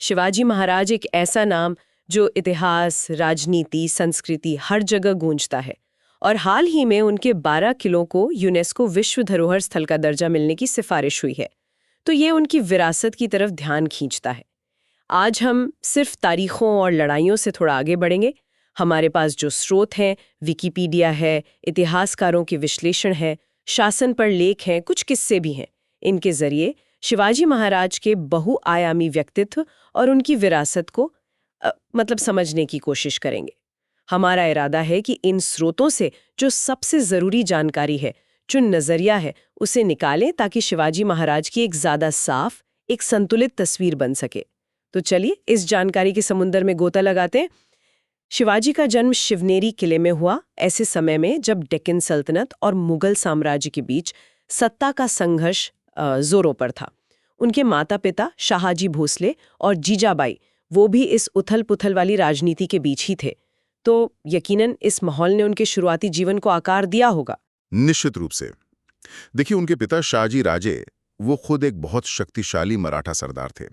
शिवाजी महाराज एक ऐसा नाम जो इतिहास, राजनीति, संस्कृति हर जगह गूंजता है और हाल ही में उनके 12 किलों को यूनेस्को विश्व धरोहर स्थल का दर्जा मिलने की सिफारिश हुई है। तो ये उनकी विरासत की तरफ ध्यान खींचता है। आज हम सिर्फ तारीखों और लड़ाइयों से थोड़ा आगे बढ़ेंगे। हमारे पास जो स्रोत हैं, विकिपीडिया है, इतिहासकारों के विश्लेषण है, शासन पर लेख हैं, कुछ किस्से भी हैं। इनके जरिए शिवाजी महाराज के बहुआयामी व्यक्तित्व और उनकी विरासत को समझने की कोशिश करेंगे। हमारा इरादा है कि इन स्रोतों से जो सबसे ज़रूरी जानकारी है, जो नज़रिया है, उसे निकालें ताकि शिवाजी महाराज की एक ज़्यादा साफ, एक संतुलित तस्वीर बन सके। तो चलिए इस जानकारी के समुंदर में गोता लगाते हैं। शिवाजी का जन्म शिवनेरी किले में हुआ, ऐसे समय में जब डेक्कन सल्तनत और मुगल साम्राज्य के बीच सत्ता का संघर्ष जोरों पर था। उनके माता पिता शाहाजी भोसले और जीजाबाई वो भी इस उथल-पुथल वाली राजनीति के बीच ही थे। तो यकीनन इस माहौल ने उनके शुरुआती जीवन को आकार दिया होगा। निश्चित रूप से। देखिए, उनके पिता शाहजी राजे वो खुद एक बहुत शक्तिशाली मराठा सरदार थे।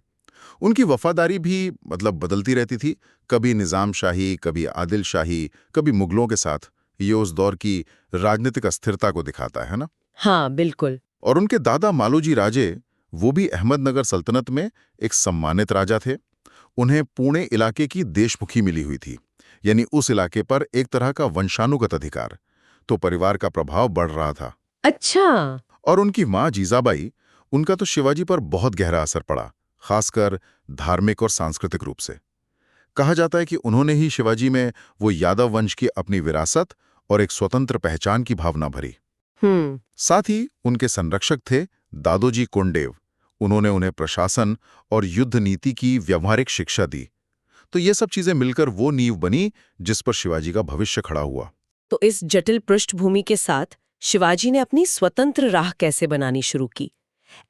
उनकी वफादारी भी बदलती रहती थी, कभी निजाम शाही, कभी आदिल शाही, कभी मुगलों के साथ। ये उस दौर की राजनीतिक अस्थिरता को दिखाता है ना। हाँ, बिल्कुल। और उनके दादा मालोजी राजे वो भी अहमदनगर सल्तनत में एक सम्मानित राजा थे। उन्हें पुणे इलाके की देशमुखी मिली हुई थी, यानी उस इलाके पर एक तरह का वंशानुगत अधिकार। तो परिवार का प्रभाव बढ़ रहा था। अच्छा। और उनकी माँ जीजाबाई, उनका तो शिवाजी पर बहुत गहरा असर पड़ा, खासकर धार्मिक और सांस्कृतिक रूप से। कहा जाता है कि उन्होंने ही शिवाजी में वो यादव वंश की अपनी विरासत और एक स्वतंत्र पहचान की भावना भरी। साथ ही उनके संरक्षक थे दादोजी कोंडेव। उन्होंने उन्हें प्रशासन और युद्ध नीति की व्यवहारिक शिक्षा दी। तो ये सब चीजें मिलकर वो नींव बनी जिस पर शिवाजी का भविष्य खड़ा हुआ। तो इस जटिल पृष्ठभूमि के साथ शिवाजी ने अपनी स्वतंत्र राह कैसे बनानी शुरू की?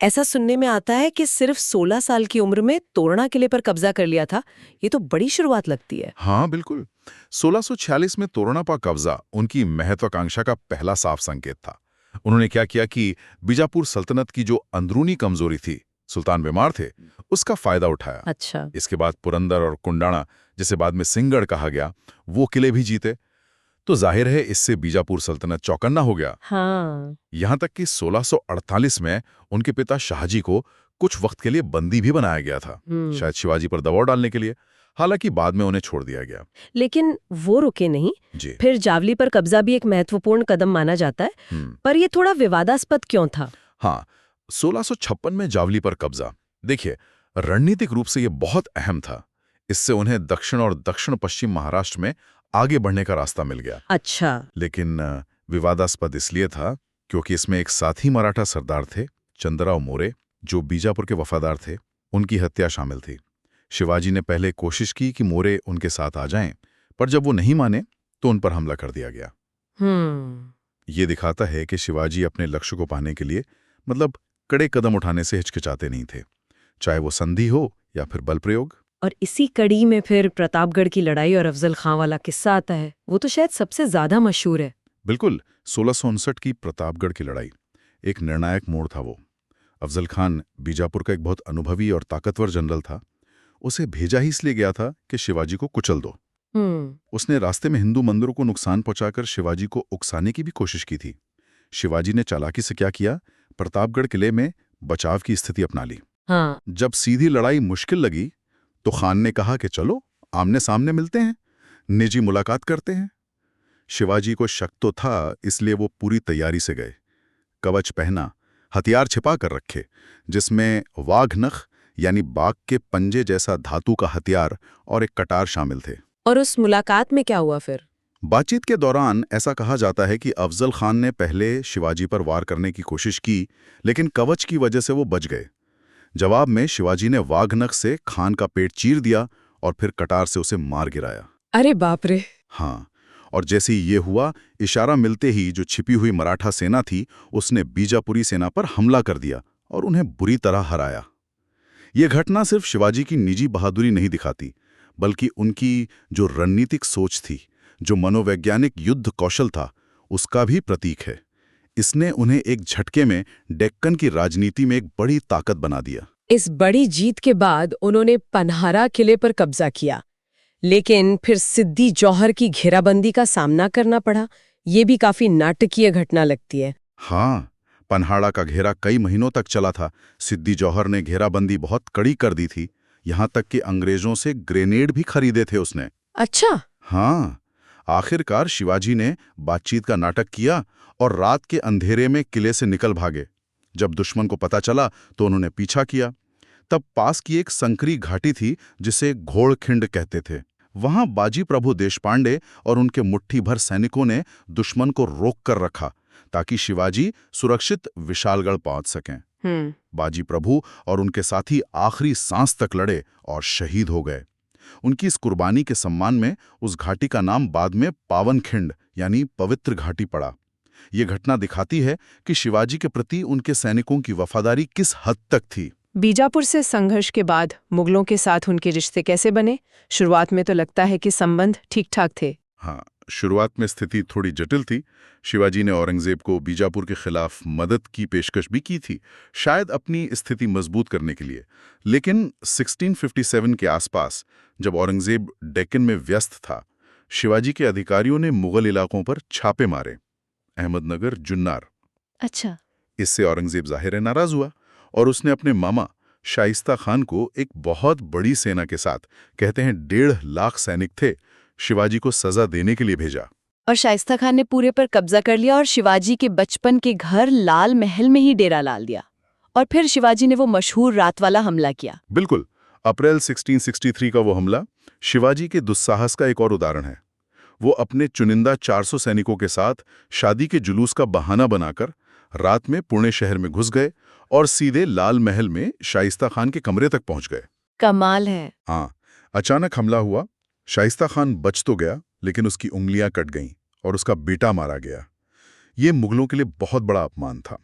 ऐसा सुनने में आता है कि सिर्फ 16 साल की उम्र में तोरणा किले पर कब्जा कर लिया था। ये तो बड़ी शुरुआत लगती है। हाँ, बिल्कुल। 1646 में तोरणा पर कब्जा उनकी महत्वाकांक्षा का पहला साफ संकेत था। उन्होंने क्या किया कि बीजापुर सल्तनत की जो अंदरूनी कमजोरी थी, सुल्तान बीमार थे, उसका फायदा उठाया। अच्छा। इसके बाद पुरंदर और कुंडाणा, जिसे बाद में सिंहगढ़ कहा गया, वो किले भी जीते। तो जाहिर है इससे बीजापुर सल्तनत चौकन्ना हो गया। हाँ। यहां तक कि 1648 में उनके पिता शाहजी को कुछ वक्त के लिए बंदी भी बनाया गया था, शायद शिवाजी पर दबाव डालने के लिए। हालांकि बाद में उन्हें छोड़ दिया गया। लेकिन वो रुके नहीं जी। फिर जावली पर कब्जा भी एक महत्वपूर्ण कदम माना जाता है। पर ये थोड़ा विवादास्पद क्यों था? हाँ, 1656 में जावली पर कब्जा, देखिए, रणनीतिक रूप से ये बहुत अहम था। इससे उन्हें दक्षिण और दक्षिण पश्चिम महाराष्ट्र में आगे बढ़ने का रास्ता मिल गया। अच्छा। लेकिन विवादास्पद इसलिए था क्योंकि इसमें एक साथी मराठा सरदार थे, चंद्रराव मोरे, जो बीजापुर के वफादार थे। उनकी हत्या शामिल थी। शिवाजी ने पहले कोशिश की कि मोरे उनके साथ आ जाएं, पर जब वो नहीं माने तो उन पर हमला कर दिया गया। ये दिखाता है कि शिवाजी अपने लक्ष्य को पाने के लिए कड़े कदम उठाने से हिचकिचाते नहीं थे, चाहे वो संधि हो या फिर बल प्रयोग। और इसी कड़ी में फिर प्रतापगढ़ की लड़ाई और अफजल खां वाला किस्सा आता है। वो तो शायद सबसे ज्यादा मशहूर है। बिल्कुल। 1659 की प्रतापगढ़ की लड़ाई एक निर्णायक मोड़ था। वो अफजल खान बीजापुर का एक बहुत अनुभवी और ताकतवर जनरल था। उसे भेजा ही इसलिए गया था कि शिवाजी को कुचल दो। उसने रास्ते में हिंदू मंदिरों को नुकसान पहुंचाकर शिवाजी को उकसाने की भी कोशिश की थी। शिवाजी ने चालाकी से क्या किया, प्रतापगढ़ किले में बचाव की स्थिति अपना ली। हाँ। जब सीधी लड़ाई मुश्किल लगी तो खान ने कहा कि चलो आमने सामने मिलते हैं, निजी मुलाकात करते हैं। शिवाजी को शक तो था, इसलिए वो पूरी तैयारी से गए। कवच पहना, हथियार छिपा कर रखे, जिसमें वाघ नख यानी बाघ के पंजे जैसा धातु का हथियार और एक कटार शामिल थे। और उस मुलाकात में क्या हुआ फिर? बातचीत के दौरान ऐसा कहा जाता है कि अफजल खान ने पहले शिवाजी पर वार करने की कोशिश की, लेकिन कवच की वजह से वो बच गए। जवाब में शिवाजी ने वाघनख से खान का पेट चीर दिया और फिर कटार से उसे मार गिराया। अरे बाप रे। हाँ, और जैसे ही ये हुआ, इशारा मिलते ही जो छिपी हुई मराठा सेना थी उसने बीजापुरी सेना पर हमला कर दिया और उन्हें बुरी तरह हराया। ये घटना सिर्फ शिवाजी की निजी बहादुरी नहीं दिखाती, बल्कि उनकी जो रणनीतिक सोच थी, जो मनोवैज्ञानिक युद्ध कौशल था, उसका भी प्रतीक है। इसने उन्हें एक झटके में डेक्कन की राजनीति में एक बड़ी ताकत बना दिया। इस बड़ी जीत के बाद उन्होंने पन्हारा किले पर कब्जा किया, लेकिन फिर सिद्दी जौहर की घेराबंदी का सामना करना पड़ा। ये भी काफी नाटकीय घटना लगती है। हाँ, पन्हाड़ा का घेरा कई महीनों तक चला था। सिद्दी जौहर ने घेराबंदी बहुत कड़ी कर दी थी, यहाँ तक कि अंग्रेजों से ग्रेनेड भी खरीदे थे उसने। अच्छा। हाँ, आखिरकार शिवाजी ने बातचीत का नाटक किया और रात के अंधेरे में किले से निकल भागे। जब दुश्मन को पता चला तो उन्होंने पीछा किया। तब पास की एक संकरी घाटी थी जिसे घोड़खिंड कहते थे। वहां बाजी प्रभु देशपांडे और उनके मुट्ठी भर सैनिकों ने दुश्मन को रोक कर रखा ताकि शिवाजी सुरक्षित विशालगढ़ पहुंच सकें। बाजी प्रभु और उनके साथी आखिरी सांस तक लड़े और शहीद हो गए। उनकी इस कुर्बानी के सम्मान में उस घाटी का नाम बाद में पावनखिंड यानी पवित्र घाटी पड़ा। ये घटना दिखाती है कि शिवाजी के प्रति उनके सैनिकों की वफादारी किस हद तक थी। बीजापुर से संघर्ष के बाद मुगलों के साथ उनके रिश्ते कैसे बने? शुरुआत में तो लगता है कि संबंध ठीक-ठाक थे। हाँ, शुरुआत में स्थिति थोड़ी जटिल थी। शिवाजी ने औरंगजेब को बीजापुर के खिलाफ मदद की पेशकश भी की थी, शायद अपनी स्थिति मजबूत करने के लिए। लेकिन 1657 के आसपास, जब औरंगजेब डेक्कन में व्यस्त था, शिवाजी के अधिकारियों ने मुगल इलाकों पर छापे मारे। अहमदनगर, जुन्नार। अच्छा। इससे औरंगजेब ज़ाहिर है नाराज हुआ और उसने अपने मामा शाइस्ता खान को एक बहुत बड़ी सेना के साथ, कहते हैं 1.5 लाख सैनिक थे, शिवाजी को सजा देने के लिए भेजा। और शाइस्ता खान ने पूरे पर कब्जा कर लिया और शिवाजी के बचपन के घर लाल महल में ही डेरा डाल दिया। और फिर शिवाजी ने वो मशहूर रात वाला हमला किया। बिल्कुल, अप्रैल 1663 का वो हमला शिवाजी के दुस्साहस का एक और उदाहरण है। वो अपने चुनिंदा 400 सैनिकों के साथ शादी के जुलूस का बहाना बनाकर रात में पुणे शहर में घुस गए और सीधे लाल महल में शाइस्ता खान के कमरे तक पहुंच गए। कमाल है। हाँ, अचानक हमला हुआ। शाइस्ता खान बच तो गया, लेकिन उसकी उंगलियां कट गईं और उसका बेटा मारा गया। ये मुगलों के लिए बहुत बड़ा अपमान था।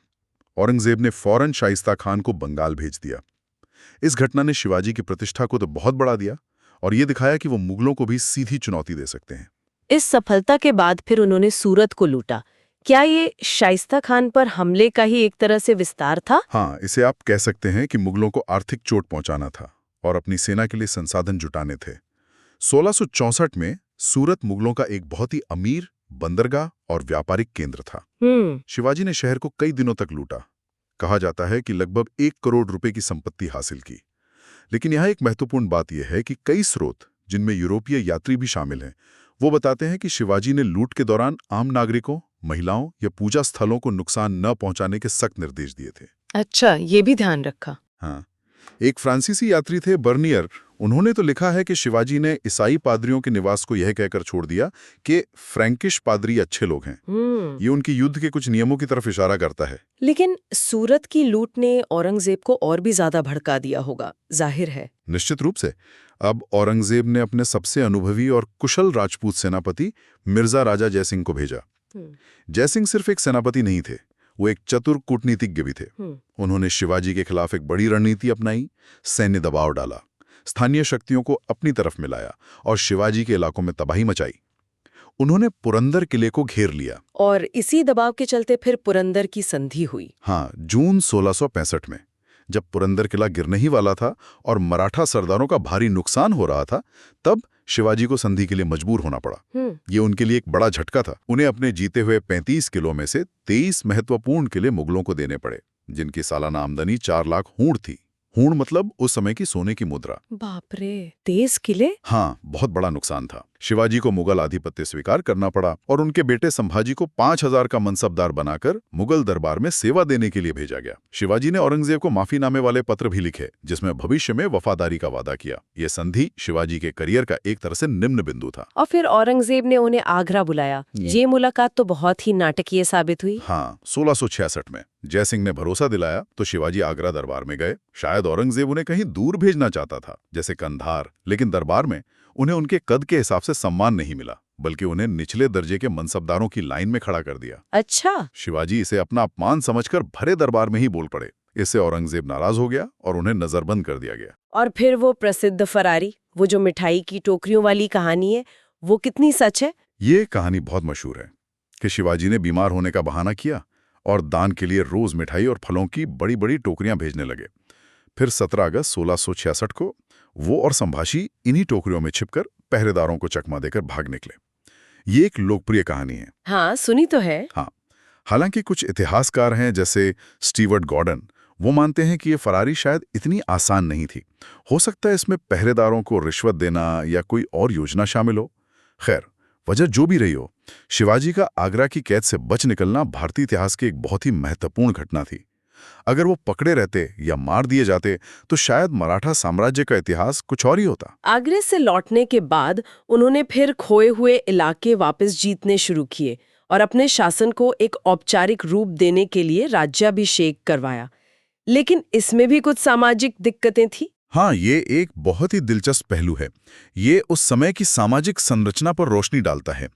औरंगजेब ने फौरन शाइस्ता खान को बंगाल भेज दिया। इस घटना ने शिवाजी की प्रतिष्ठा को तो बहुत बढ़ा दिया और ये दिखाया कि वो मुगलों को भी सीधी चुनौती दे सकते हैं। इस सफलता के बाद फिर उन्होंने सूरत को लूटा। क्या ये शाइस्ता खान पर हमले का ही एक तरह से विस्तार था? हाँ, इसे आप कह सकते हैं कि मुगलों को आर्थिक चोट पहुंचाना था और अपनी सेना के लिए संसाधन जुटाने थे। 1664 में सूरत मुगलों का एक बहुत ही अमीर बंदरगाह और व्यापारिक केंद्र था। शिवाजी ने शहर को कई दिनों तक लूटा। कहा जाता है कि लगभग 1 करोड़ रुपए की संपत्ति हासिल की। लेकिन यहाँ एक महत्वपूर्ण बात यह है कि कई स्रोत, जिनमें यूरोपीय यात्री भी शामिल हैं, वो बताते हैं कि शिवाजी ने लूट के दौरान आम नागरिकों, महिलाओं या पूजा स्थलों को नुकसान न पहुंचाने के सख्त निर्देश दिए थे। अच्छा, ये भी ध्यान रखा। हाँ, एक फ्रांसीसी यात्री थे बर्नियर। उन्होंने तो लिखा है कि शिवाजी ने ईसाई पादरियों के निवास को यह कहकर छोड़ दिया कि फ्रैंकिश पादरी अच्छे लोग हैं। ये उनकी युद्ध के कुछ नियमों की तरफ इशारा करता है। लेकिन सूरत की लूट ने औरंगजेब को और भी ज्यादा भड़का दिया होगा, जाहिर है। निश्चित रूप से। अब औरंगजेब ने अपने सबसे अनुभवी और कुशल राजपूत सेनापति मिर्जा राजा जयसिंह को भेजा। जयसिंह सिर्फ एक सेनापति नहीं थे, वो एक चतुर कूटनीतिज्ञ भी थे। उन्होंने शिवाजी के खिलाफ एक बड़ी रणनीति अपनाई, सैन्य दबाव डाला, स्थानीय शक्तियों को अपनी तरफ मिलाया और शिवाजी के इलाकों में तबाही मचाई। उन्होंने पुरंदर किले को घेर लिया और इसी दबाव के चलते फिर पुरंदर की संधि हुई। हाँ, जून 1665 में, जब पुरंदर किला गिरने ही वाला था और मराठा सरदारों का भारी नुकसान हो रहा था, तब शिवाजी को संधि के लिए मजबूर होना पड़ा। ये उनके लिए एक बड़ा झटका था। उन्हें अपने जीते हुए 35 किलों में से 23 महत्वपूर्ण किले मुगलों को देने पड़े, जिनकी सालाना आमदनी 4 लाख हूण थी। हूण मतलब उस समय की सोने की मुद्रा। बाप रे, 23 किले? हाँ, बहुत बड़ा नुकसान था। शिवाजी को मुगल आधिपत्य स्वीकार करना पड़ा और उनके बेटे संभाजी को 5000 का मनसबदार बनाकर मुगल दरबार में सेवा देने के लिए भेजा गया। शिवाजी ने औरंगजेब को माफीनामे वाले पत्र भी लिखे, जिसमें भविष्य में वफादारी का वादा किया। ये संधि शिवाजी के करियर का एक तरह से निम्न बिंदु था। और फिर औरंगजेब ने उन्हें आगरा बुलाया। ये मुलाकात तो बहुत ही नाटकीय साबित हुई। हाँ, 1666 में जयसिंह ने भरोसा दिलाया तो शिवाजी आगरा दरबार में गए। शायद औरंगजेब उन्हें कहीं दूर भेजना चाहता था, जैसे कंधार, लेकिन दरबार में उन्हें उनके कद के हिसाब से सम्मान नहीं मिला, बल्कि उन्हें निचले दर्जे के मनसबदारों की लाइन में खड़ा कर दिया। अच्छा। शिवाजी इसे अपना अपमान समझकर भरे दरबार में ही बोल पड़े। इससे औरंगजेब नाराज हो गया और उन्हें नजरबंद कर दिया गया। और फिर वो प्रसिद्ध फरारी, वो जो मिठाई की टोकरियों वाली कहानी है, वो कितनी सच है? ये कहानी बहुत मशहूर है कि शिवाजी ने बीमार होने का बहाना किया और दान के लिए रोज मिठाई और फलों की बड़ी बड़ी टोकरियां भेजने लगे। फिर 17 अगस्त 1666 को वो और संभाषी इन्हीं टोकरियों में छिपकर पहरेदारों को चकमा देकर भाग निकले। ये एक लोकप्रिय कहानी है। हाँ, सुनी तो है। हाँ, हालांकि कुछ इतिहासकार हैं जैसे स्टीवर्ट गॉर्डन, वो मानते हैं कि ये फरारी शायद इतनी आसान नहीं थी। हो सकता है इसमें पहरेदारों को रिश्वत देना या कोई और योजना शामिल हो। खैर, वजह जो भी रही हो, शिवाजी का आगरा की कैद से बच निकलना भारतीय इतिहास की एक बहुत ही महत्वपूर्ण घटना थी। अगर वो पकड़े रहते या मार दिए जाते तो शायद मराठा साम्राज्य का इतिहास कुछ और ही होता। आगरे से लौटने के बाद उन्होंने फिर खोए हुए इलाके वापस जीतने शुरू किए और अपने शासन को एक औपचारिक रूप देने के लिए राज्याभिषेक करवाया। लेकिन इसमें भी कुछ सामाजिक दिक्कतें थी। हाँ, ये एक बहुत ही दिलचस्प पहलू है। ये उस समय की सामाजिक संरचना पर रोशनी डालता है।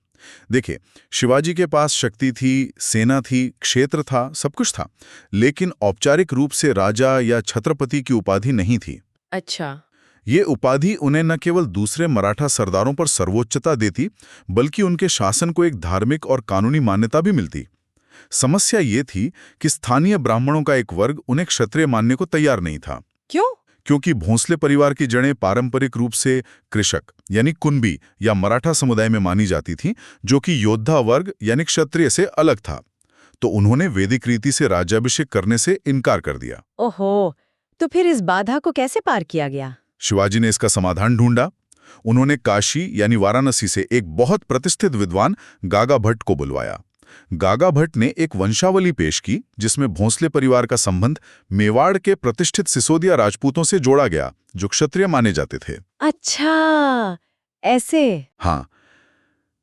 देखिए, शिवाजी के पास शक्ति थी, सेना थी, क्षेत्र था, सब कुछ था, लेकिन औपचारिक रूप से राजा या छत्रपति की उपाधि नहीं थी। अच्छा। ये उपाधि उन्हें न केवल दूसरे मराठा सरदारों पर सर्वोच्चता देती, बल्कि उनके शासन को एक धार्मिक और कानूनी मान्यता भी मिलती। समस्या ये थी कि स्थानीय ब्राह्मणों का एक वर्ग उन्हें क्षत्रिय मानने को तैयार नहीं था। क्यों? क्योंकि भोंसले परिवार की जड़ें पारंपरिक रूप से कृषक यानी कुंबी या मराठा समुदाय में मानी जाती थीं, जो कि योद्धा वर्ग यानी क्षत्रिय से अलग था। तो उन्होंने वैदिक रीति से राज्याभिषेक करने से इनकार कर दिया। ओहो, तो फिर इस बाधा को कैसे पार किया गया? शिवाजी ने इसका समाधान ढूंढा। उन्होंने काशी यानी वाराणसी से एक बहुत प्रतिष्ठित विद्वान गागा भट्ट को बुलवाया। गागा भट्ट ने एक वंशावली पेश की जिसमें भोंसले परिवार का संबंध मेवाड़ के प्रतिष्ठित सिसोदिया राजपूतों से जोड़ा गया, जो क्षत्रिय माने जाते थे। अच्छा, ऐसे? हाँ।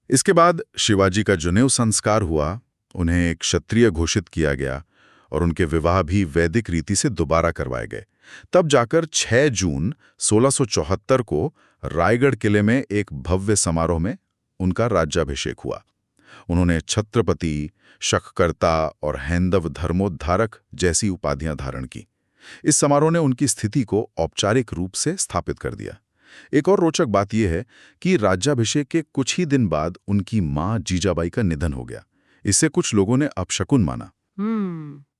इसके बाद शिवाजी का जनेऊ संस्कार हुआ, उन्हें एक क्षत्रिय घोषित किया गया और उनके विवाह भी वैदिक रीति से दोबारा करवाए गए। तब जाकर 6 जून 1674 को रायगढ़ किले में एक भव्य समारोह में उनका राज्याभिषेक हुआ। उन्होंने छत्रपति, शककर्ता और हैंदव धर्मोद्धारक जैसी उपाधियां धारण की। इस समारोह ने उनकी स्थिति को औपचारिक रूप से स्थापित कर दिया। एक और रोचक बात यह है कि राज्याभिषेक के कुछ ही दिन बाद उनकी मां जीजाबाई का निधन हो गया। इसे कुछ लोगों ने अपशकुन माना।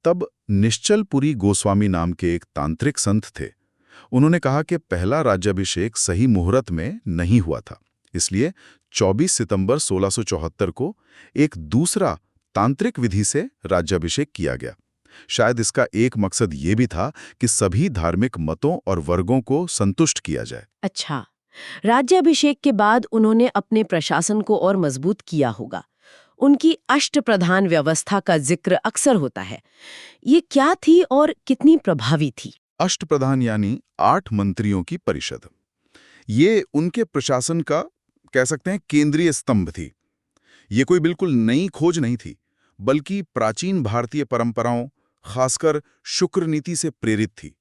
तब निश्चलपुरी गोस्वामी नाम के एक तांत्रिक संत थे। उन्होंने कहा कि पहला राज्याभिषेक सही मुहूर्त में नहीं हुआ था, इसलिए 24 सितंबर 1674 को एक दूसरा तांत्रिक विधि से राज्याभिषेक किया गया। शायद इसका एक मकसद ये भी था कि सभी धार्मिक मतों और वर्गों को संतुष्ट किया जाए। अच्छा, राज्याभिषेक के बाद उन्होंने अपने प्रशासन को और मजबूत किया होगा। उनकी अष्टप्रधान व्यवस्था का जिक्र अक्सर होता है। ये क्या थी और कितनी प्रभावी थी? अष्टप्रधान यानी 8 मंत्रियों की परिषद। ये उनके प्रशासन का कह सकते हैं केंद्रीय स्तंभ थी। ये कोई बिल्कुल नई खोज नहीं थी, बल्कि प्राचीन भारतीय परंपराओं, खासकर शुक्र नीति से प्रेरित थी।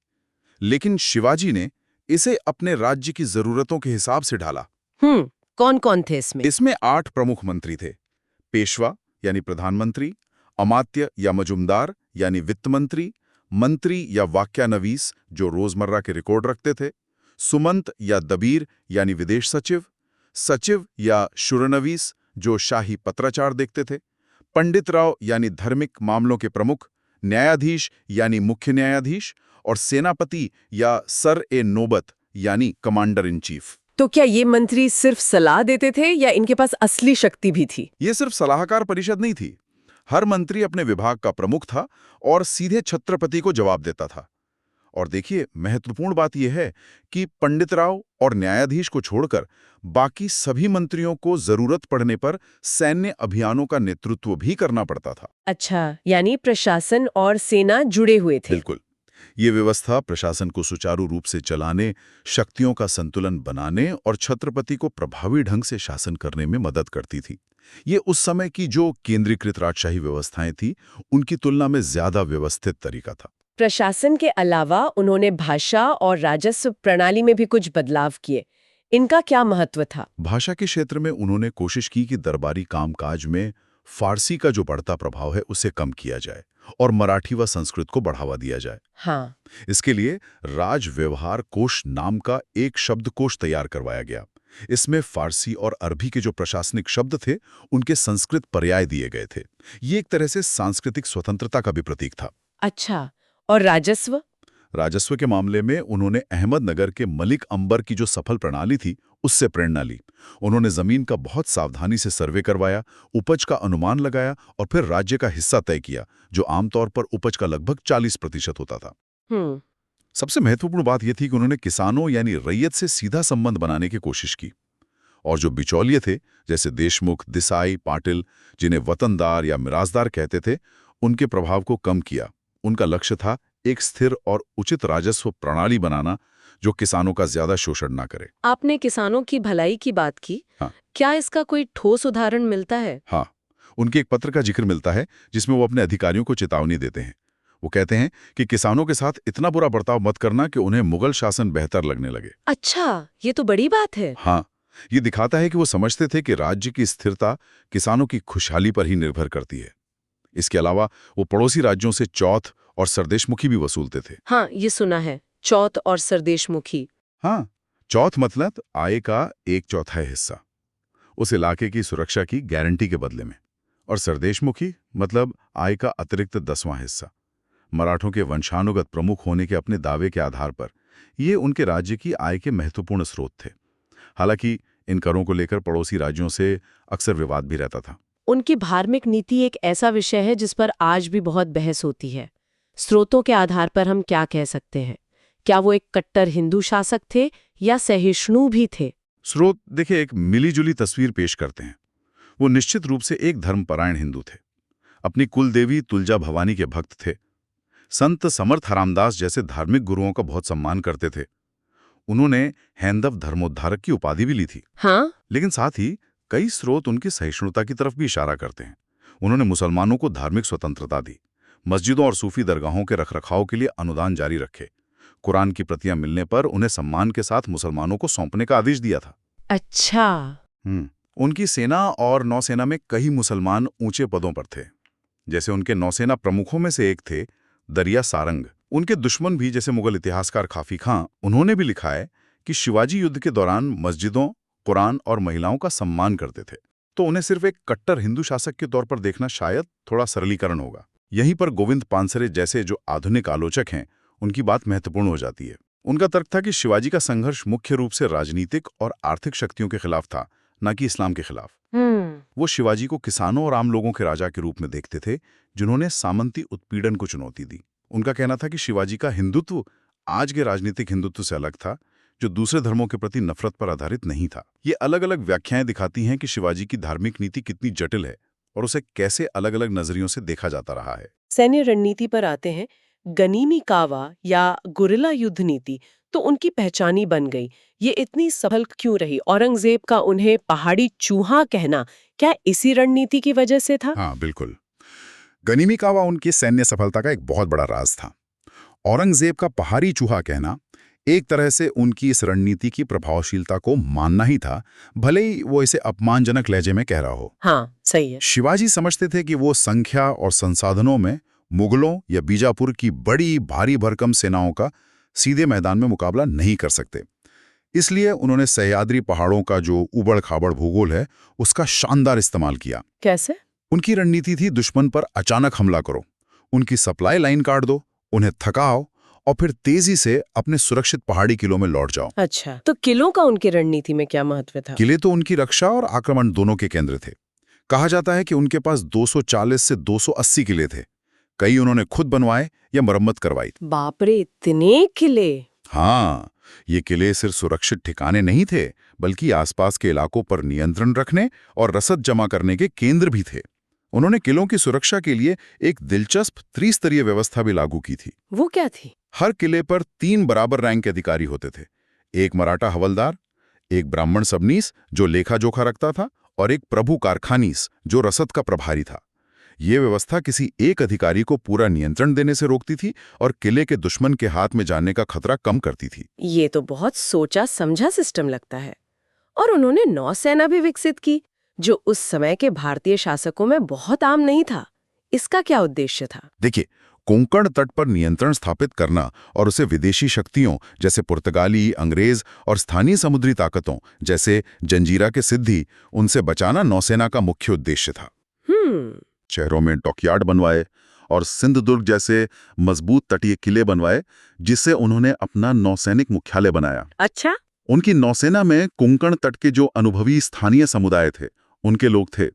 लेकिन शिवाजी ने इसे अपने राज्य की जरूरतों के हिसाब से ढाला। कौन-कौन थे इसमें? इसमें 8 प्रमुख मंत्री थे। पेशवा यानी प्रधानमंत्री, अमात्य या मजुमदार यानी वित्त मंत्री, मंत्री या वाक्यानवीस जो रोजमर्रा के रिकॉर्ड रखते थे, सुमंत या दबीर यानी विदेश सचिव, सचिव या शुरनवीस जो शाही पत्राचार देखते थे, पंडित राव यानी धार्मिक मामलों के प्रमुख, न्यायाधीश यानी मुख्य न्यायाधीश और सेनापति या सर ए नौबत यानी कमांडर इन चीफ। तो क्या ये मंत्री सिर्फ सलाह देते थे या इनके पास असली शक्ति भी थी? ये सिर्फ सलाहकार परिषद नहीं थी। हर मंत्री अपने विभाग का प्रमुख था और सीधे छत्रपति को जवाब देता था। और देखिए, महत्वपूर्ण बात यह है कि पंडित राव और न्यायाधीश को छोड़कर बाकी सभी मंत्रियों को जरूरत पड़ने पर सैन्य अभियानों का नेतृत्व भी करना पड़ता था। अच्छा, यानी प्रशासन और सेना जुड़े हुए थे। बिल्कुल। ये व्यवस्था प्रशासन को सुचारू रूप से चलाने, शक्तियों का संतुलन बनाने और छत्रपति को प्रभावी ढंग से शासन करने में मदद करती थी। ये उस समय की जो केंद्रीकृत राजशाही व्यवस्थाएं थी, उनकी तुलना में ज्यादा व्यवस्थित तरीका था। प्रशासन के अलावा उन्होंने भाषा और राजस्व प्रणाली में भी कुछ बदलाव किए। इनका क्या महत्व था? भाषा के क्षेत्र में उन्होंने कोशिश की कि दरबारी कामकाज में फारसी का जो बढ़ता प्रभाव है उसे कम किया जाए और मराठी व संस्कृत को बढ़ावा दिया जाए। हाँ। इसके लिए राज व्यवहार कोश नाम का एक शब्दकोश तैयार करवाया गया। इसमें फारसी और अरबी के जो प्रशासनिक शब्द थे, उनके संस्कृत पर्याय दिए गए थे। ये एक तरह से सांस्कृतिक स्वतंत्रता का भी प्रतीक था। अच्छा, और राजस्व? राजस्व के मामले में उन्होंने अहमदनगर के मलिक अंबर की जो सफल प्रणाली थी उससे प्रेरणा ली। उन्होंने जमीन का बहुत सावधानी से सर्वे करवाया, उपज का अनुमान लगाया और फिर राज्य का हिस्सा तय किया, जो आमतौर पर उपज का लगभग 40% होता था। सबसे महत्वपूर्ण बात यह थी कि उन्होंने किसानों यानी रैयत से सीधा संबंध बनाने की कोशिश की, और जो बिचौलिए थे जैसे देशमुख, देसाई, पाटिल, जिन्हें वतनदार या मिरासदार कहते थे, उनके प्रभाव को कम किया। उनका लक्ष्य था एक स्थिर और उचित राजस्व प्रणाली बनाना जो किसानों का ज्यादा शोषण ना करे। आपने किसानों की भलाई की बात की। हाँ। क्या इसका कोई ठोस उदाहरण मिलता है? हाँ, उनके एक पत्र का जिक्र मिलता है जिसमें वो अपने अधिकारियों को चेतावनी देते हैं। वो कहते हैं कि किसानों के साथ इतना बुरा बर्ताव मत करना कि उन्हें मुगल शासन बेहतर लगने लगे। अच्छा, ये तो बड़ी बात है। हाँ, ये दिखाता है कि वो समझते थे कि राज्य की स्थिरता किसानों की खुशहाली पर ही निर्भर करती है। इसके अलावा वो पड़ोसी राज्यों से चौथ और सरदेशमुखी भी वसूलते थे। हाँ, ये सुना है, चौथ और सरदेशमुखी। हाँ, चौथ मतलब आय का 1/4 हिस्सा, उस इलाके की सुरक्षा की गारंटी के बदले में, और सरदेशमुखी मतलब आय का अतिरिक्त 10वां हिस्सा, मराठों के वंशानुगत प्रमुख होने के अपने दावे के आधार पर। ये उनके राज्य की आय के महत्वपूर्ण स्रोत थे। हालांकि इन करों को लेकर पड़ोसी राज्यों से अक्सर विवाद भी रहता था। उनकी धार्मिक नीति एक ऐसा विषय है जिस पर आज भी बहुत बहस होती है। स्रोतों के आधार पर हम क्या कह सकते हैं? क्या वो एक कट्टर हिंदू शासक थे या सहिष्णु भी थे? स्रोत देखिए एक मिलीजुली तस्वीर पेश करते हैं। वो निश्चित रूप से एक धर्मपरायण हिंदू थे, अपनी कुल देवी तुलजा भवानी के भक्त थे, संत समर्थ रामदास जैसे धार्मिक गुरुओं का बहुत सम्मान करते थे। उन्होंने हैंदव धर्मोद्धारक की उपाधि भी ली थी। हाँ? लेकिन साथ ही कई स्रोत उनकी सहिष्णुता की तरफ भी इशारा करते हैं। उन्होंने मुसलमानों को धार्मिक स्वतंत्रता दी, मस्जिदों और सूफी दरगाहों के रखरखाव के लिए अनुदान जारी रखे, कुरान की प्रतियां मिलने पर उन्हें सम्मान के साथ मुसलमानों को सौंपने का आदेश दिया था। अच्छा। उनकी सेना और नौसेना में कई मुसलमान ऊंचे पदों पर थे। जैसे उनके नौसेना प्रमुखों में से एक थे दरिया सारंग। उनके दुश्मन भी जैसे मुगल इतिहासकार खाफी खां, उन्होंने भी लिखा है कि शिवाजी युद्ध के दौरान मस्जिदों, कुरान और महिलाओं का सम्मान करते थे। तो उन्हें सिर्फ एक कट्टर हिंदू शासक के तौर पर देखना शायद थोड़ा सरलीकरण होगा। यहीं पर गोविंद पानसरे जैसे जो आधुनिक आलोचक हैं, उनकी बात महत्वपूर्ण हो जाती है। उनका तर्क था कि शिवाजी का संघर्ष मुख्य रूप से राजनीतिक और आर्थिक शक्तियों के खिलाफ था, न कि इस्लाम के खिलाफ। वो शिवाजी को किसानों और आम लोगों के राजा के रूप में देखते थे, जिन्होंने सामंती उत्पीड़न को चुनौती दी। उनका कहना था कि शिवाजी का हिंदुत्व आज के राजनीतिक हिंदुत्व से अलग था, जो दूसरे धर्मों के प्रति नफरत पर आधारित नहीं था। ये अलग अलग व्याख्याएं दिखाती हैं कि शिवाजी की धार्मिक नीति कितनी जटिल है और उसे कैसे अलग अलग नजरियों से देखा जाता रहा है। सैन्य रणनीति पर आते हैं। गनीमी कावा या गुरिल्ला युद्ध नीति तो उनकी पहचानी बन गई। ये इतनी सफल क्यों रही? औरंगजेब का उन्हें पहाड़ी चूहा कहना क्या इसी रणनीति की वजह से था? हाँ, बिल्कुल। गनीमी कावा उनकी सैन्य सफलता का एक बहुत बड़ा राज था। औरंगजेब का पहाड़ी चूहा कहना एक तरह से उनकी इस रणनीति की प्रभावशीलता को मानना ही था, भले ही वो इसे अपमानजनक लहजे में कह रहा हो। हाँ, सही है। शिवाजी समझते थे कि वो संख्या और संसाधनों में मुगलों या बीजापुर की बड़ी भारी भरकम सेनाओं का सीधे मैदान में मुकाबला नहीं कर सकते। इसलिए उन्होंने सह्याद्री पहाड़ों का जो उबड़-खाबड़ भूगोल है, उसका शानदार इस्तेमाल किया। कैसे? उनकी रणनीति थी दुश्मन पर अचानक हमला करो, उनकी सप्लाई लाइन काट दो, उन्हें थकाओ और फिर तेजी से अपने सुरक्षित पहाड़ी किलों में लौट जाओ। अच्छा, तो किलों का उनकी रणनीति में क्या महत्व था? किले तो उनकी रक्षा और आक्रमण दोनों के केंद्र थे। कहा जाता है कि उनके पास 240 से 280 किले थे। कई उन्होंने खुद बनवाए या मरम्मत करवाई। बाप रे, इतने किले! हाँ, ये किले सिर्फ सुरक्षित ठिकाने नहीं थे, बल्कि आसपास के इलाकों पर नियंत्रण रखने और रसद जमा करने के केंद्र भी थे। उन्होंने किलों की सुरक्षा के लिए एक दिलचस्प त्रिस्तरीय व्यवस्था भी लागू की थी। वो क्या थी? हर किले पर 3 बराबर रैंक के अधिकारी होते थे। एक मराठा हवलदार, एक ब्राह्मण सबनीस जो लेखा जोखा रखता था, और एक प्रभु कारखानीस जो रसद का प्रभारी था। ये व्यवस्था किसी एक अधिकारी को पूरा नियंत्रण देने से रोकती थी और किले के दुश्मन के हाथ में जाने का खतरा कम करती थी। ये तो बहुत सोचा समझा सिस्टम लगता है। और उन्होंने नौसेना भी विकसित की, जो उस समय के भारतीय शासकों में बहुत आम नहीं था। इसका क्या उद्देश्य था? देखिए, कोंकण तट पर नियंत्रण स्थापित करना और उसे विदेशी शक्तियों जैसे पुर्तगाली, अंग्रेज और स्थानीय समुद्री ताकतों जैसे जंजीरा के सिद्धि उनसे बचाना नौसेना का मुख्य उद्देश्य था। शहरों में डॉकयार्ड बनवाए और सिंधुदुर्ग जैसे मजबूत तटीय किले बनवाए, जिससे उन्होंने अपना नौसैनिक मुख्यालय बनाया। अच्छा। उनकी नौसेना में कोंकण तट के जो अनुभवी स्थानीय समुदाय थे, उनके लोग थे।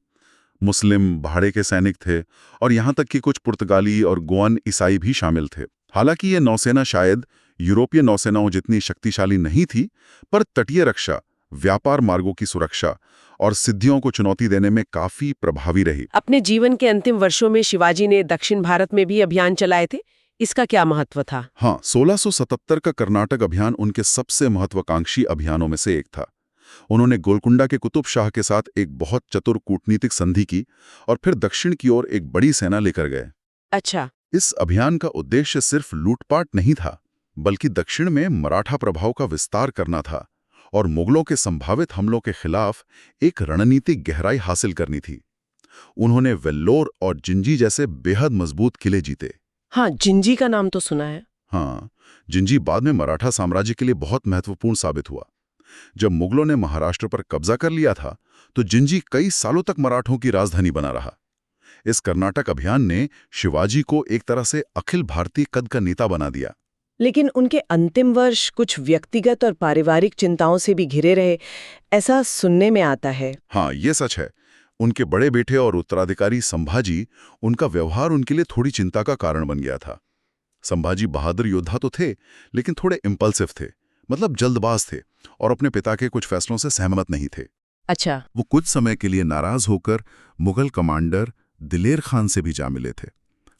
मुस्लिम भाड़े के सैनिक थे और यहाँ तक कि कुछ पुर्तगाली और गोअन ईसाई भी शामिल थे। हालांकि ये नौसेना शायद यूरोपीय नौसेनाओं जितनी शक्तिशाली नहीं थी, पर तटीय रक्षा, व्यापार मार्गों की सुरक्षा और सिद्धियों को चुनौती देने में काफी प्रभावी रही। अपने जीवन के अंतिम वर्षों में शिवाजी ने दक्षिण भारत में भी अभियान चलाए थे। इसका क्या महत्व था? हाँ, 1677 का कर्नाटक अभियान उनके सबसे महत्वाकांक्षी अभियानों में से एक था। उन्होंने गोलकुंडा के कुतुब शाह के साथ एक बहुत चतुर कूटनीतिक संधि की और फिर दक्षिण की ओर एक बड़ी सेना लेकर गए। अच्छा। इस अभियान का उद्देश्य सिर्फ लूटपाट नहीं था, बल्कि दक्षिण में मराठा प्रभाव का विस्तार करना था और मुगलों के संभावित हमलों के खिलाफ एक रणनीतिक गहराई हासिल करनी थी। उन्होंने वेल्लोर और जिंजी जैसे बेहद मजबूत किले जीते। हाँ, जिंजी का नाम तो सुना है। हाँ, जिंजी बाद में मराठा साम्राज्य के लिए बहुत महत्वपूर्ण साबित हुआ। जब मुगलों ने महाराष्ट्र पर कब्जा कर लिया था, तो जिंजी कई सालों तक मराठों की राजधानी बना रहा। इस कर्नाटक अभियान ने शिवाजी को एक तरह से अखिल भारतीय कद का नेता बना दिया। लेकिन उनके अंतिम वर्ष कुछ व्यक्तिगत और पारिवारिक चिंताओं से भी घिरे रहे, ऐसा सुनने में आता है। हाँ, ये सच है। उनके बड़े बेटे और उत्तराधिकारी संभाजी, उनका व्यवहार उनके लिए थोड़ी चिंता का कारण बन गया था। संभाजी बहादुर योद्धा तो थे, लेकिन थोड़े इम्पल्सिव थे, मतलब जल्दबाज थे और अपने पिता के कुछ फैसलों से सहमत नहीं थे। अच्छा। वो कुछ समय के लिए नाराज होकर मुगल कमांडर दिलेर खान से भी जा मिले थे।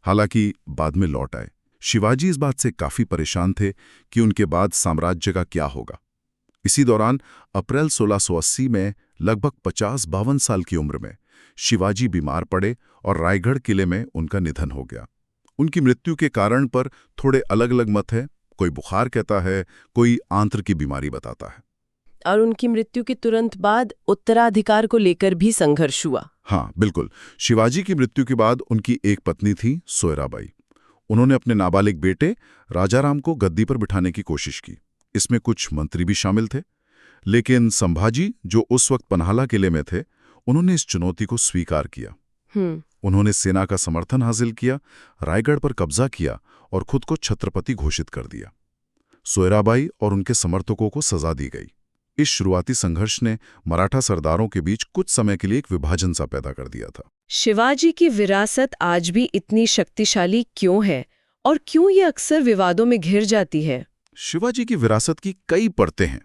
हालांकि बाद में लौट आए। शिवाजी इस बात से काफी परेशान थे कि उनके बाद साम्राज्य का क्या होगा। इसी दौरान अप्रैल 1680 में लगभग 50-52 साल की उम्र में शिवाजी बीमार पड़े और रायगढ़ किले में उनका निधन हो गया। उनकी मृत्यु के कारण पर थोड़े अलग अलग मत है। कोई बुखार कहता है, कोई आंत्र की बीमारी बताता है। और उनकी मृत्यु के तुरंत बाद उत्तराधिकार को लेकर भी संघर्ष हुआ। हाँ, बिल्कुल। शिवाजी की मृत्यु के बाद उनकी एक पत्नी थी, सोयराबाई। उन्होंने अपने नाबालिग बेटे राजाराम को गद्दी पर बिठाने की कोशिश की। इसमें कुछ मंत्री भी शामिल थे, लेकिन संभाजी, जो उस वक्त पन्हाला किले में थे, उन्होंने इस चुनौती को स्वीकार किया। उन्होंने सेना का समर्थन हासिल किया, रायगढ़ पर कब्जा किया और खुद को छत्रपति घोषित कर दिया। सोयराबाई और उनके समर्थकों को सजा दी गई। इस शुरुआती संघर्ष ने मराठा सरदारों के बीच कुछ समय के लिए एक विभाजन सा पैदा कर दिया था। शिवाजी की विरासत आज भी इतनी शक्तिशाली क्यों है और क्यों ये अक्सर विवादों में घिर जाती है? शिवाजी की विरासत की कई परतें हैं।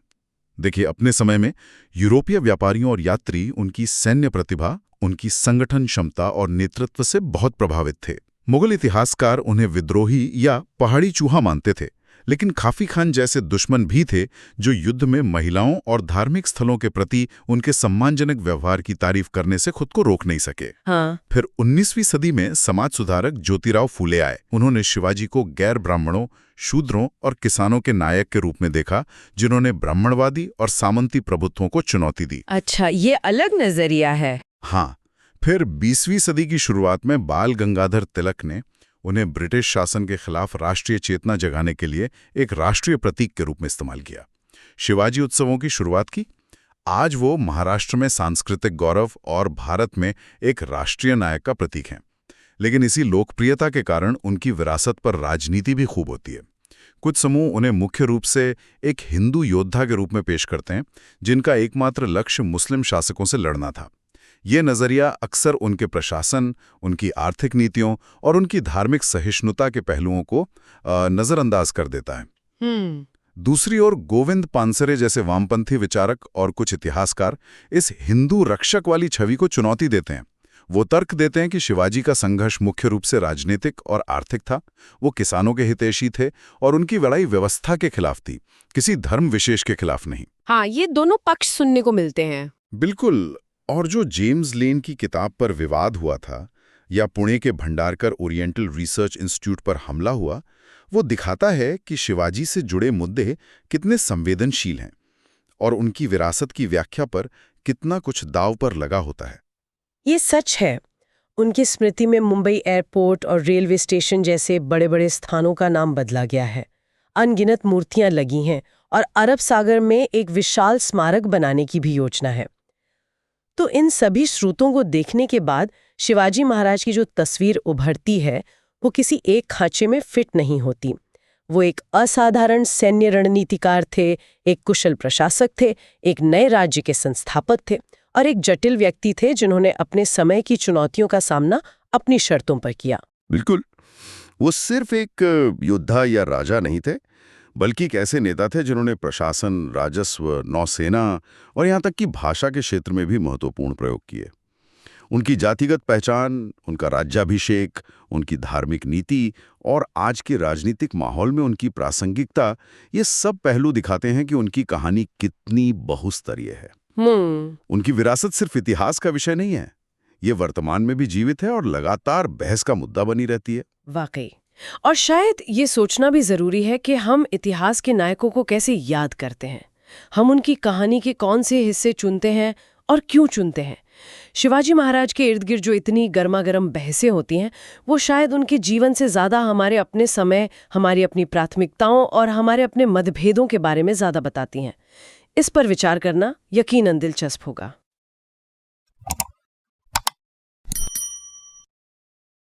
देखिए, अपने समय में यूरोपीय व्यापारियों और यात्री उनकी सैन्य प्रतिभा, उनकी संगठन क्षमता और नेतृत्व से बहुत प्रभावित थे। मुगल इतिहासकार उन्हें विद्रोही या पहाड़ी चूहा मानते थे, लेकिन काफी खान जैसे दुश्मन भी थे जो युद्ध में महिलाओं और धार्मिक स्थलों के प्रति उनके सम्मानजनक व्यवहार की तारीफ करने से खुद को रोक नहीं सके। हाँ। फिर 19वीं सदी में समाज सुधारक ज्योतिराव फूले आए। उन्होंने शिवाजी को गैर ब्राह्मणों, शूद्रों और किसानों के नायक के रूप में देखा, जिन्होंने ब्राह्मणवादी और सामंती प्रभुत्वों को चुनौती दी। अच्छा, ये अलग नजरिया है। हाँ। फिर 20वीं सदी की शुरुआत में बाल गंगाधर तिलक ने उन्हें ब्रिटिश शासन के खिलाफ राष्ट्रीय चेतना जगाने के लिए एक राष्ट्रीय प्रतीक के रूप में इस्तेमाल किया। शिवाजी उत्सवों की शुरुआत की। आज वो महाराष्ट्र में सांस्कृतिक गौरव और भारत में एक राष्ट्रीय नायक का प्रतीक हैं। लेकिन इसी लोकप्रियता के कारण उनकी विरासत पर राजनीति भी खूब होती है। कुछ समूह उन्हें मुख्य रूप से एक हिंदू योद्धा के रूप में पेश करते हैं, जिनका एकमात्र लक्ष्य मुस्लिम शासकों से लड़ना था। ये नजरिया अक्सर उनके प्रशासन, उनकी आर्थिक नीतियों और उनकी धार्मिक सहिष्णुता के पहलुओं को नजरअंदाज कर देता है। दूसरी ओर गोविंद पानसरे जैसे वामपंथी विचारक और कुछ इतिहासकार इस हिंदू रक्षक वाली छवि को चुनौती देते हैं। वो तर्क देते हैं कि शिवाजी का संघर्ष मुख्य रूप से राजनीतिक और आर्थिक था। वो किसानों के हितैषी थे और उनकी लड़ाई व्यवस्था के खिलाफ थी, किसी धर्म विशेष के खिलाफ नहीं। हाँ, ये दोनों पक्ष सुनने को मिलते हैं। बिल्कुल। और जो जेम्स लेन की किताब पर विवाद हुआ था, या पुणे के भंडारकर ओरिएंटल रिसर्च इंस्टीट्यूट पर हमला हुआ, वो दिखाता है कि शिवाजी से जुड़े मुद्दे कितने संवेदनशील हैं और उनकी विरासत की व्याख्या पर कितना कुछ दांव पर लगा होता है। ये सच है। उनकी स्मृति में मुंबई एयरपोर्ट और रेलवे स्टेशन जैसे बड़े बड़े स्थानों का नाम बदला गया है। अनगिनत मूर्तियां लगी हैं और अरब सागर में एक विशाल स्मारक बनाने की भी योजना है। तो इन सभी स्रोतों को देखने के बाद शिवाजी महाराज की जो तस्वीर उभरती है, वो किसी एक खांचे में फिट नहीं होती। वो एक असाधारण सैन्य रणनीतिकार थे, एक कुशल प्रशासक थे, एक नए राज्य के संस्थापक थे और एक जटिल व्यक्ति थे जिन्होंने अपने समय की चुनौतियों का सामना अपनी शर्तों पर किया। बिल्कुल। वो सिर्फ एक योद्धा या राजा नहीं थे, बल्कि एक ऐसे नेता थे जिन्होंने प्रशासन, राजस्व, नौसेना और यहाँ तक कि भाषा के क्षेत्र में भी महत्वपूर्ण प्रयोग किए। उनकी जातिगत पहचान, उनका राज्याभिषेक, उनकी धार्मिक नीति और आज के राजनीतिक माहौल में उनकी प्रासंगिकता, ये सब पहलू दिखाते हैं कि उनकी कहानी कितनी बहुस्तरीय है। उनकी विरासत सिर्फ इतिहास का विषय नहीं है, ये वर्तमान में भी जीवित है और लगातार बहस का मुद्दा बनी रहती है। वाकई। और शायद ये सोचना भी जरूरी है कि हम इतिहास के नायकों को कैसे याद करते हैं। हम उनकी कहानी के कौन से हिस्से चुनते हैं और क्यों चुनते हैं। शिवाजी महाराज के इर्द गिर्द जो इतनी गर्मागर्म बहसें होती हैं, वो शायद उनके जीवन से ज्यादा हमारे अपने समय, हमारी अपनी प्राथमिकताओं और हमारे अपने मतभेदों के बारे में ज्यादा बताती हैं। इस पर विचार करना यकीनन दिलचस्प होगा।